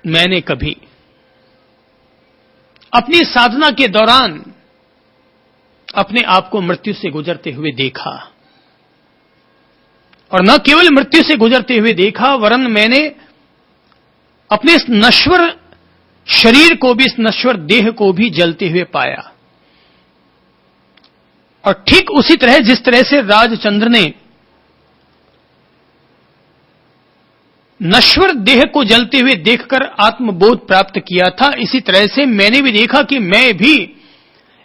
मैंने कभी अपनी साधना के दौरान अपने आप को मृत्यु से गुजरते हुए देखा, और न केवल मृत्यु से गुजरते हुए देखा, वरन मैंने अपने इस नश्वर शरीर को भी, इस नश्वर देह को भी जलते हुए पाया। और ठीक उसी तरह जिस तरह से राजचंद्र ने नश्वर देह को जलते हुए देखकर आत्मबोध प्राप्त किया था, इसी तरह से मैंने भी देखा कि मैं भी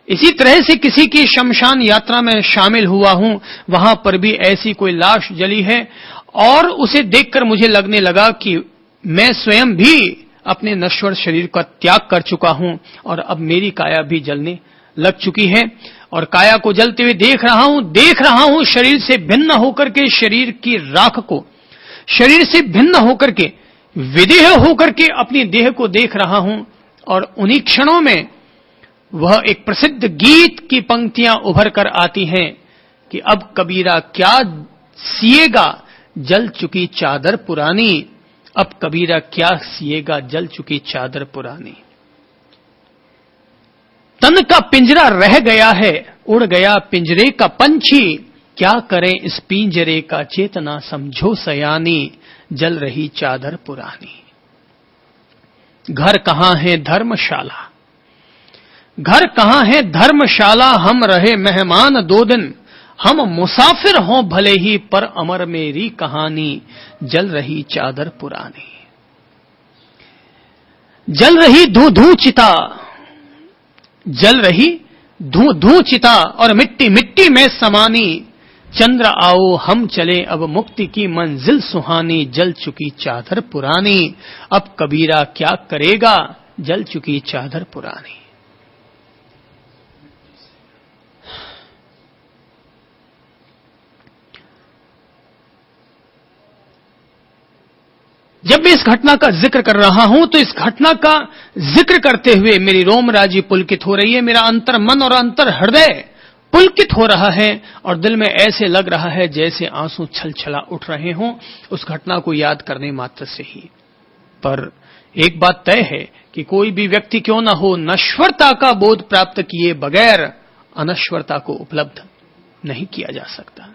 इसी तरह से किसी की शमशान यात्रा में शामिल हुआ हूं। वहां पर भी ऐसी कोई लाश जली है, और उसे देखकर मुझे लगने लगा कि मैं स्वयं भी अपने नश्वर शरीर का त्याग कर चुका हूं, और अब मेरी काया भी जलने लग चुकी है। और काया को जलते हुए देख रहा हूं शरीर से भिन्न होकर के, शरीर की राख को शरीर से भिन्न होकर के, विदेह होकर के अपनी देह को देख रहा हूं। और उन्हीं क्षणों में वह एक प्रसिद्ध गीत की पंक्तियां उभर कर आती हैं कि अब कबीरा क्या सिएगा जल चुकी चादर पुरानी, अब कबीरा क्या सिएगा जल चुकी चादर पुरानी। तन का पिंजरा रह गया है, उड़ गया पिंजरे का पंछी, क्या करें इस पिंजरे का चेतना समझो सयानी, जल रही चादर पुरानी। घर कहां है धर्मशाला, घर कहां है धर्मशाला, हम रहे मेहमान 2 दिन, हम मुसाफिर हों भले ही, पर अमर मेरी कहानी, जल रही चादर पुरानी। जल रही धू धू चिता, जल रही धू धू चिता, और मिट्टी मिट्टी में समानी, चंद्र आओ हम चले अब मुक्ति की मंजिल सुहानी, जल चुकी चादर पुरानी, अब कबीरा क्या करेगा जल चुकी चादर पुरानी। जब मैं इस घटना का जिक्र कर रहा हूं तो इस घटना का जिक्र करते हुए मेरी रोमराजी पुलकित हो रही है, मेरा अंतर मन और अंतर हृदय पुलकित हो रहा है, और दिल में ऐसे लग रहा है जैसे आंसू छलछला उठ रहे हों उस घटना को याद करने मात्र से ही। पर एक बात तय है कि कोई भी व्यक्ति क्यों न हो, नश्वरता का बोध प्राप्त किए बगैर अनश्वरता को उपलब्ध नहीं किया जा सकता।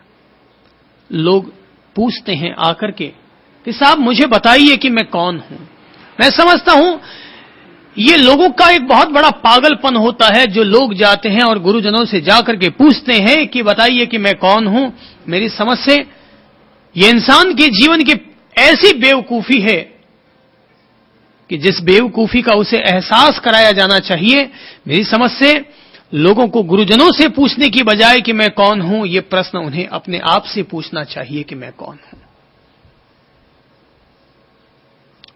लोग पूछते हैं आकर के कि साहब मुझे बताइए कि मैं कौन हूं। मैं समझता हूं ये लोगों का एक बहुत बड़ा पागलपन होता है, जो लोग जाते हैं और गुरुजनों से जाकर के पूछते हैं कि बताइए कि मैं कौन हूं। मेरी समझ से ये इंसान के जीवन की ऐसी बेवकूफी है कि जिस बेवकूफी का उसे एहसास कराया जाना चाहिए, मेरी समझ से लोगों को गुरुजनों से पूछने की बजाय कि मैं कौन हूं, ये प्रश्न उन्हें अपने आप से पूछना चाहिए कि मैं कौन हूं।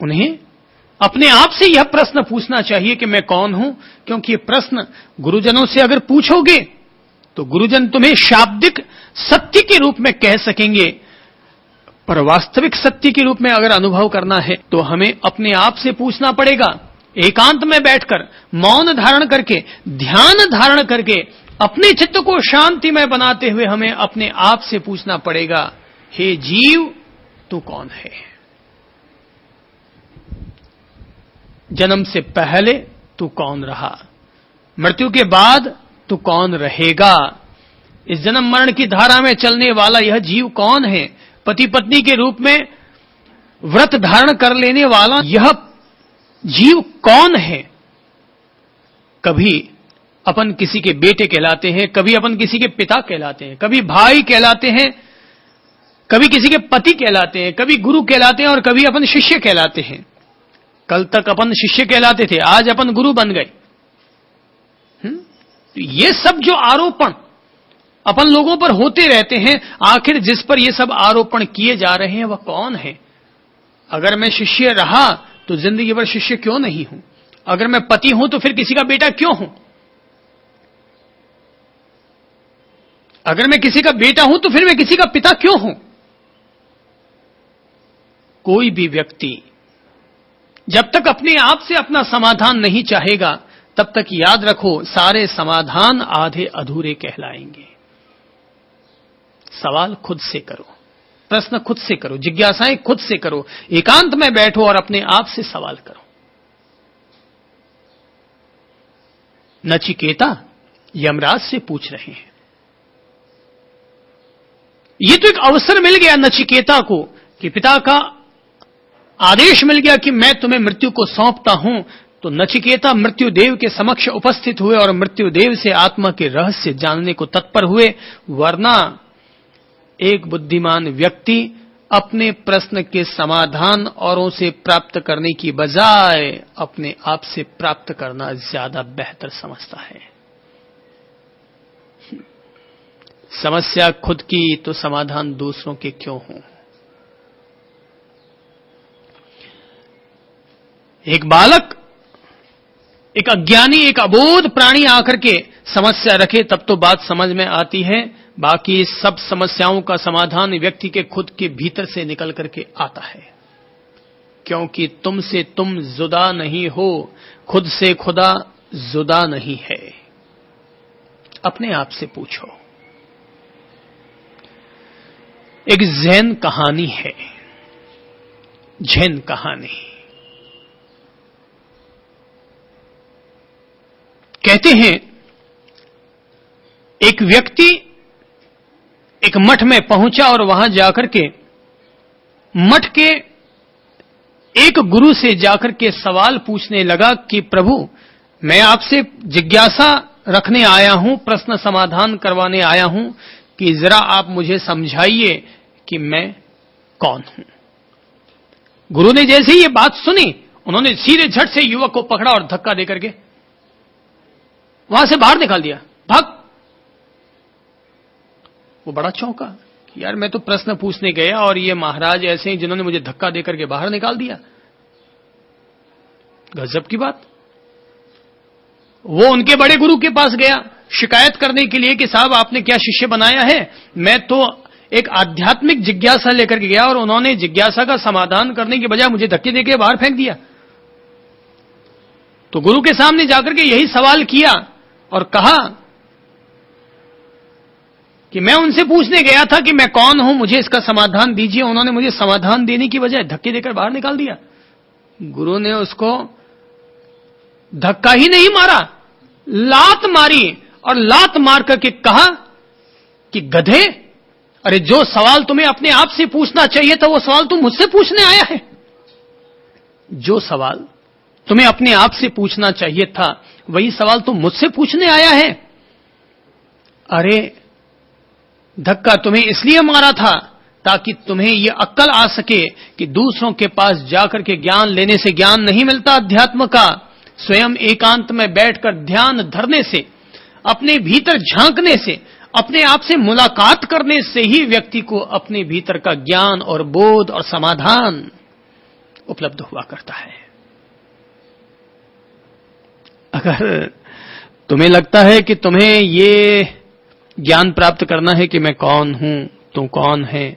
उन्हें अपने आप से यह प्रश्न पूछना चाहिए कि मैं कौन हूं, क्योंकि ये प्रश्न गुरुजनों से अगर पूछोगे तो गुरुजन तुम्हें शाब्दिक सत्य के रूप में कह सकेंगे, पर वास्तविक सत्य के रूप में अगर अनुभव करना है तो हमें अपने आप से पूछना पड़ेगा। एकांत में बैठकर मौन धारण करके, ध्यान धारण करके, अपने चित्त को शांति में बनाते हुए हमें अपने आप से पूछना पड़ेगा, हे जीव तू कौन है। जन्म से पहले तू कौन रहा, मृत्यु के बाद तू कौन रहेगा। इस जन्म मरण की धारा में चलने वाला यह जीव कौन है। पति पत्नी के रूप में व्रत धारण कर लेने वाला यह जीव कौन है। कभी अपन किसी के बेटे कहलाते हैं, कभी अपन किसी के पिता कहलाते हैं, कभी भाई कहलाते हैं, कभी किसी के पति कहलाते हैं, कभी गुरु कहलाते हैं और कभी अपन शिष्य कहलाते हैं। कल तक अपन शिष्य कहलाते थे, आज अपन गुरु बन गए। तो ये सब जो आरोपण अपन लोगों पर होते रहते हैं, आखिर जिस पर ये सब आरोपण किए जा रहे हैं वह कौन है। अगर मैं शिष्य रहा तो जिंदगी भर शिष्य क्यों नहीं हूं। अगर मैं पति हूं तो फिर किसी का बेटा क्यों हूं। अगर मैं किसी का बेटा हूं तो फिर मैं किसी का पिता क्यों हूं। कोई भी व्यक्ति जब तक अपने आप से अपना समाधान नहीं चाहेगा तब तक याद रखो सारे समाधान आधे अधूरे कहलाएंगे। सवाल खुद से करो, प्रश्न खुद से करो, जिज्ञासाएं खुद से करो, एकांत में बैठो और अपने आप से सवाल करो। नचिकेता यमराज से पूछ रहे हैं। ये तो एक अवसर मिल गया नचिकेता को कि पिता का आदेश मिल गया कि मैं तुम्हें मृत्यु को सौंपता हूं। तो नचिकेता मृत्युदेव के समक्ष उपस्थित हुए और मृत्युदेव से आत्मा के रहस्य जानने को तत्पर हुए। वरना एक बुद्धिमान व्यक्ति अपने प्रश्न के समाधान औरों से प्राप्त करने की बजाय अपने आप से प्राप्त करना ज्यादा बेहतर समझता है। समस्या खुद की तो समाधान दूसरों के क्यों हो। एक बालक, एक अज्ञानी, एक अबोध प्राणी आकर के समस्या रखे तब तो बात समझ में आती है। बाकी सब समस्याओं का समाधान व्यक्ति के खुद के भीतर से निकल करके आता है, क्योंकि तुमसे तुम जुदा नहीं हो, खुद से खुदा जुदा नहीं है। अपने आप से पूछो। एक जैन कहानी है, जैन कहानी। कहते हैं एक व्यक्ति एक मठ में पहुंचा और वहां जाकर के मठ के एक गुरु से जाकर के सवाल पूछने लगा कि प्रभु, मैं आपसे जिज्ञासा रखने आया हूं, प्रश्न समाधान करवाने आया हूं कि जरा आप मुझे समझाइए कि मैं कौन हूं। गुरु ने जैसे ही ये बात सुनी, उन्होंने सीधे झट से युवक को पकड़ा और धक्का देकर के वहां से बाहर निकाल दिया। भाग। वो बड़ा चौंका कि यार मैं तो प्रश्न पूछने गया और ये महाराज ऐसे ही जिन्होंने मुझे धक्का देकर के बाहर निकाल दिया। गजब की बात। वो उनके बड़े गुरु के पास गया शिकायत करने के लिए कि साहब आपने क्या शिष्य बनाया है। मैं तो एक आध्यात्मिक जिज्ञासा लेकर के गया और उन्होंने जिज्ञासा का समाधान करने के बजाय मुझे धक्के देकर बाहर फेंक दिया। तो गुरु के सामने जाकर के यही सवाल किया और कहा कि मैं उनसे पूछने गया था कि मैं कौन हूं, मुझे इसका समाधान दीजिए। उन्होंने मुझे समाधान देने की बजाय धक्के देकर बाहर निकाल दिया। गुरु ने उसको धक्का ही नहीं मारा, लात मारी और लात मार करके कहा कि गधे, अरे जो सवाल तुम्हें अपने आप से पूछना चाहिए था वो सवाल तुम मुझसे पूछने आया है। जो सवाल तुम्हें अपने आप से पूछना चाहिए था वही सवाल तुम मुझसे पूछने आया है। अरे धक्का तुम्हें इसलिए मारा था ताकि तुम्हें यह अक्ल आ सके कि दूसरों के पास जाकर के ज्ञान लेने से ज्ञान नहीं मिलता अध्यात्म का। स्वयं एकांत में बैठकर ध्यान धरने से, अपने भीतर झांकने से, अपने आप से मुलाकात करने से ही व्यक्ति को अपने भीतर का ज्ञान और बोध और समाधान उपलब्ध हुआ करता है। अगर तुम्हें लगता है कि तुम्हें ये ज्ञान प्राप्त करना है कि मैं कौन हूं, तू कौन है,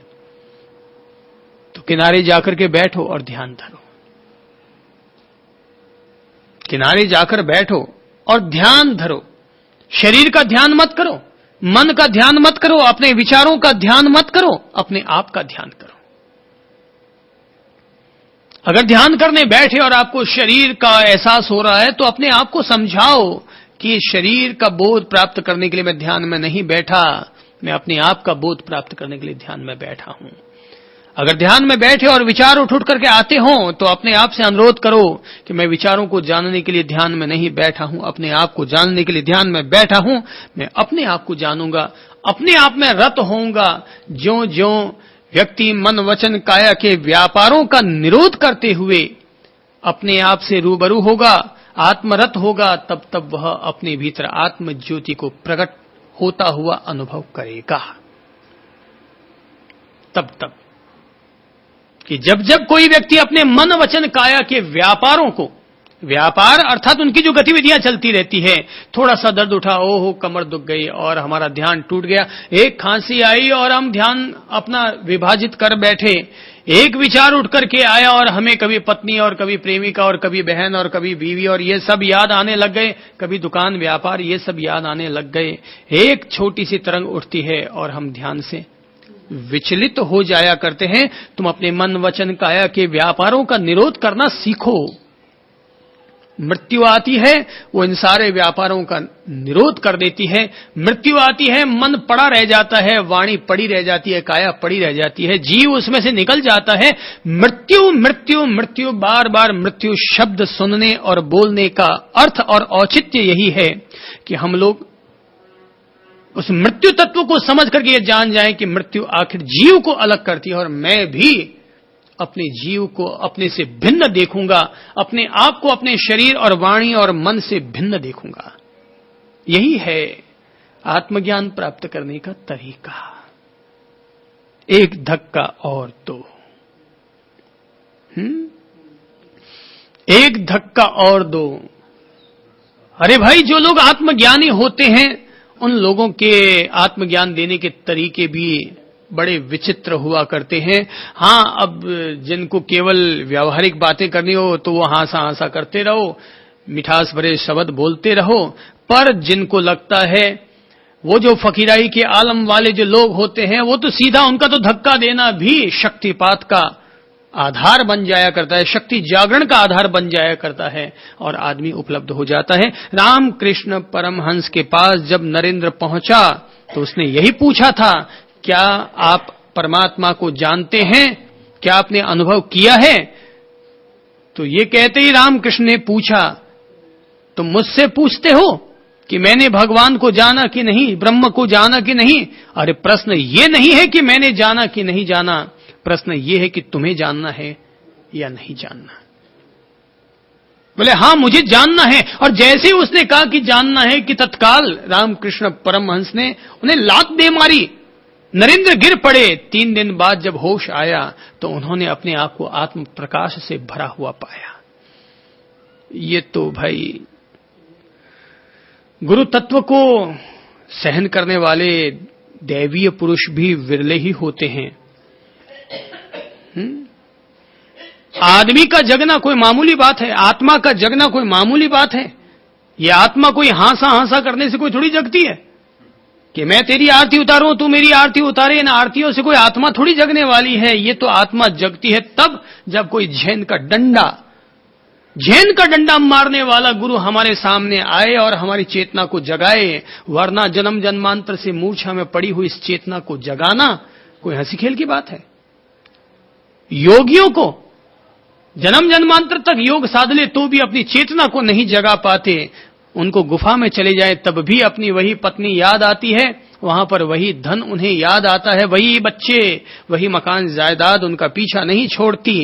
तो किनारे जाकर के बैठो और ध्यान धरो। किनारे जाकर बैठो और ध्यान धरो। शरीर का ध्यान मत करो, मन का ध्यान मत करो, अपने विचारों का ध्यान मत करो, अपने आप का ध्यान करो। अगर ध्यान करने बैठे और आपको शरीर का एहसास हो रहा है तो अपने आप को समझाओ कि शरीर का बोध प्राप्त करने के लिए मैं ध्यान में नहीं बैठा, मैं अपने आप का बोध प्राप्त करने के लिए ध्यान में बैठा हूं। अगर ध्यान में बैठे और विचार उठ करके आते हों तो अपने आप से अनुरोध करो कि मैं विचारों को जानने के लिए ध्यान में नहीं बैठा हूं, अपने आप को जानने के लिए ध्यान में बैठा हूं। मैं अपने आप को जानूंगा, अपने आप में रत होऊंगा। ज्यों ज्यों व्यक्ति मन वचन काया के व्यापारों का निरोध करते हुए अपने आप से रूबरू होगा, आत्मरत होगा, तब तब वह अपने भीतर आत्म ज्योति को प्रकट होता हुआ अनुभव करेगा। तब कि जब जब कोई व्यक्ति अपने मन वचन काया के व्यापारों को, व्यापार अर्थात उनकी जो गतिविधियां चलती रहती है, थोड़ा सा दर्द उठा, ओहो कमर दुख गई और हमारा ध्यान टूट गया, एक खांसी आई और हम ध्यान अपना विभाजित कर बैठे, एक विचार उठ करके आया और हमें कभी पत्नी और कभी प्रेमिका और कभी बहन और कभी बीवी और ये सब याद आने लग गए, कभी दुकान व्यापार ये सब याद आने लग गए। एक छोटी सी तरंग उठती है और हम ध्यान से विचलित हो जाया करते हैं। तुम अपने मन वचन काया के व्यापारों का निरोध करना सीखो। मृत्यु आती है, वो इन सारे व्यापारों का निरोध कर देती है। मृत्यु आती है, मन पड़ा रह जाता है, वाणी पड़ी रह जाती है, काया पड़ी रह जाती है, जीव उसमें से निकल जाता है। मृत्यु मृत्यु मृत्यु, बार बार मृत्यु शब्द सुनने और बोलने का अर्थ और औचित्य यही है कि हम लोग उस मृत्यु तत्व को समझ करके ये जान जाएं कि मृत्यु आखिर जीव को अलग करती है और मैं भी अपने जीव को अपने से भिन्न देखूंगा, अपने आप को अपने शरीर और वाणी और मन से भिन्न देखूंगा। यही है आत्मज्ञान प्राप्त करने का तरीका। एक धक्का और दो, एक धक्का और दो। अरे भाई, जो लोग आत्मज्ञानी होते हैं उन लोगों के आत्मज्ञान देने के तरीके भी बड़े विचित्र हुआ करते हैं। हां, अब जिनको केवल व्यावहारिक बातें करनी हो तो वो हासा हासा करते रहो, मिठास भरे शब्द बोलते रहो, पर जिनको लगता है वो जो फकीराई के आलम वाले जो लोग होते हैं वो तो सीधा उनका तो धक्का देना भी शक्तिपात का आधार बन जाया करता है, शक्ति जागरण का आधार बन जाया करता है और आदमी उपलब्ध हो जाता है। रामकृष्ण परमहंस के पास जब नरेंद्र पहुंचा तो उसने यही पूछा था, क्या आप परमात्मा को जानते हैं, क्या आपने अनुभव किया है? तो ये कहते ही रामकृष्ण ने पूछा, तुम मुझसे पूछते हो कि मैंने भगवान को जाना कि नहीं, ब्रह्म को जाना कि नहीं? अरे प्रश्न ये नहीं है कि मैंने जाना कि नहीं जाना, प्रश्न ये है कि तुम्हें जानना है या नहीं जानना। बोले हां, मुझे जानना है। और जैसे ही उसने कहा कि जानना है कि तत्काल रामकृष्ण परमहंस ने उन्हें लात दे मारी, नरेंद्र गिर पड़े। 3 दिन बाद जब होश आया तो उन्होंने अपने आप को आत्म प्रकाश से भरा हुआ पाया। ये तो भाई गुरु तत्व को सहन करने वाले दैवीय पुरुष भी विरले ही होते हैं। आदमी का जगना कोई मामूली बात है, आत्मा का जगना कोई मामूली बात है। ये आत्मा कोई हांसा हांसा करने से कोई थोड़ी जगती है कि मैं तेरी आरती उतारूं, तू मेरी आरती उतारे। इन आरतियों से कोई आत्मा थोड़ी जगने वाली है। ये तो आत्मा जगती है तब जब कोई झैन का डंडा मारने वाला गुरु हमारे सामने आए और हमारी चेतना को जगाए, वरना जन्म जन्मांतर से मूर्छा में पड़ी हुई इस चेतना को जगाना कोई हंसी खेल की बात है। योगियों को जन्म जन्मांतर तक योग साध ले तो भी अपनी चेतना को नहीं जगा पाते। उनको गुफा में चले जाए तब भी अपनी वही पत्नी याद आती है, वहां पर वही धन उन्हें याद आता है, वही बच्चे, वही मकान जायदाद उनका पीछा नहीं छोड़ती।